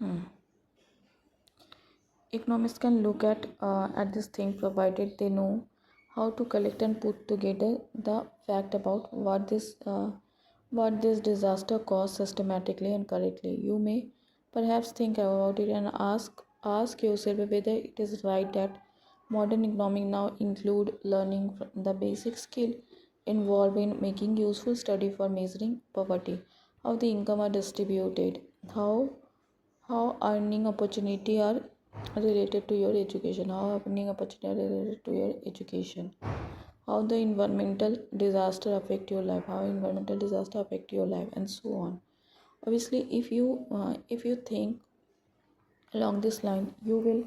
Hmm. Economists can look at this thing provided they know how to collect and put together the fact about what this disaster caused systematically and correctly. You may perhaps think about it and ask yourself whether it is right that modern economics now include learning the basic skill involved in making useful study for measuring poverty, how the income are distributed, how earning opportunity are related to your education, how earning opportunity are related to your education, how the environmental disaster affect your life, how environmental disaster affect your life, and so on. Obviously, if you think along this line, you will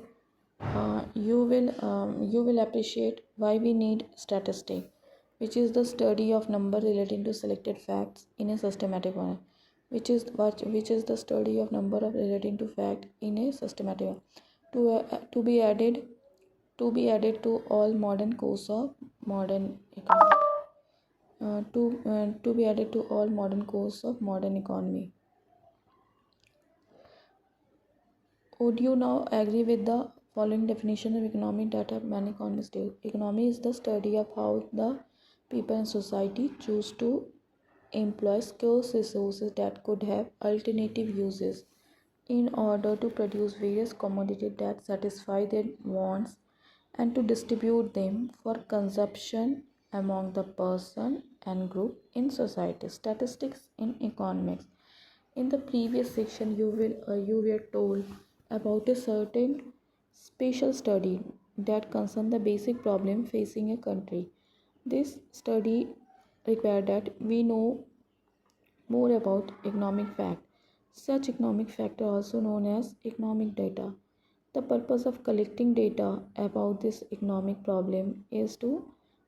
appreciate why we need statistic, which is the study of number relating to selected facts in a systematic manner. Which is the study of number of relating to fact in a systematic manner. To be added to all modern course of modern economy. To be added to all modern course of modern economy. Would you now agree with the following definition of economic data many economists do? Economy is the study of how the people and society choose to employ scarce resources that could have alternative uses in order to produce various commodities that satisfy their wants and to distribute them for consumption among the person and group in society. Statistics in economics. In the previous section, you were told about a certain spatial study that concerned the basic problem facing a country. This study required that we know more about economic fact. Such economic fact are also known as economic data. The purpose of collecting data about this economic problem is to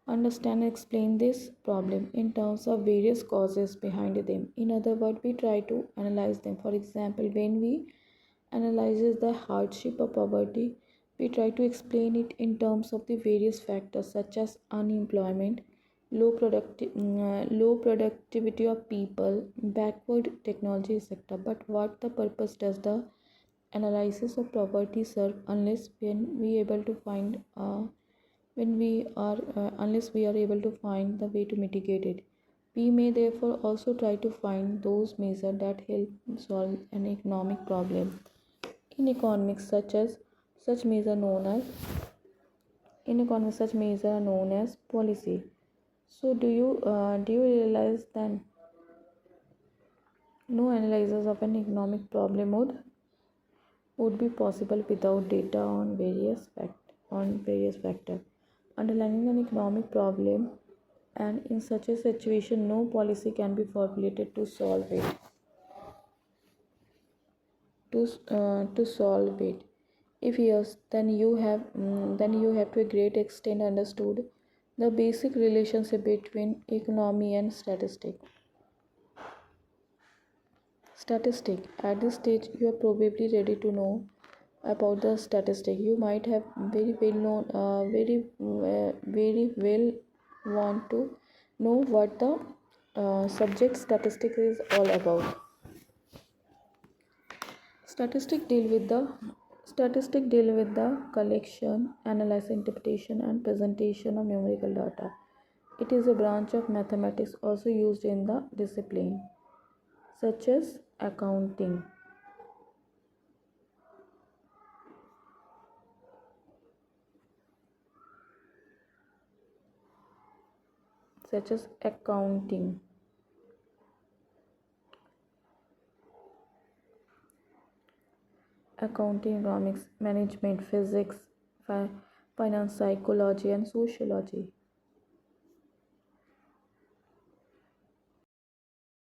understand and explain this problem in terms of various causes behind them. In other words, we try to analyze them. For example, when we analyze the hardship of poverty, we try to explain it in terms of the various factors such as unemployment, low productivity of people, backward technology, etc. But what the purpose does the analysis of poverty serve unless we are able to find the way to mitigate it? We may therefore also try to find those measures that help solve an economic problem. In economics, such measures known as policy. So do you realize that no analysis of an economic problem would be possible without data on various factors underlying an economic problem, and in such a situation no policy can be formulated to solve it. To solve it, if yes, then you have to a great extent understood the basic relationship between economy and statistic. At this stage you are probably ready to know about the statistic. You might have very well want to know what the subject statistics is all about. Statistic deal with the collection, analysis, interpretation, and presentation of numerical data. It is a branch of mathematics also used in the discipline, such as accounting. Such as accounting. Accounting, economics, management, physics, finance, psychology, and sociology.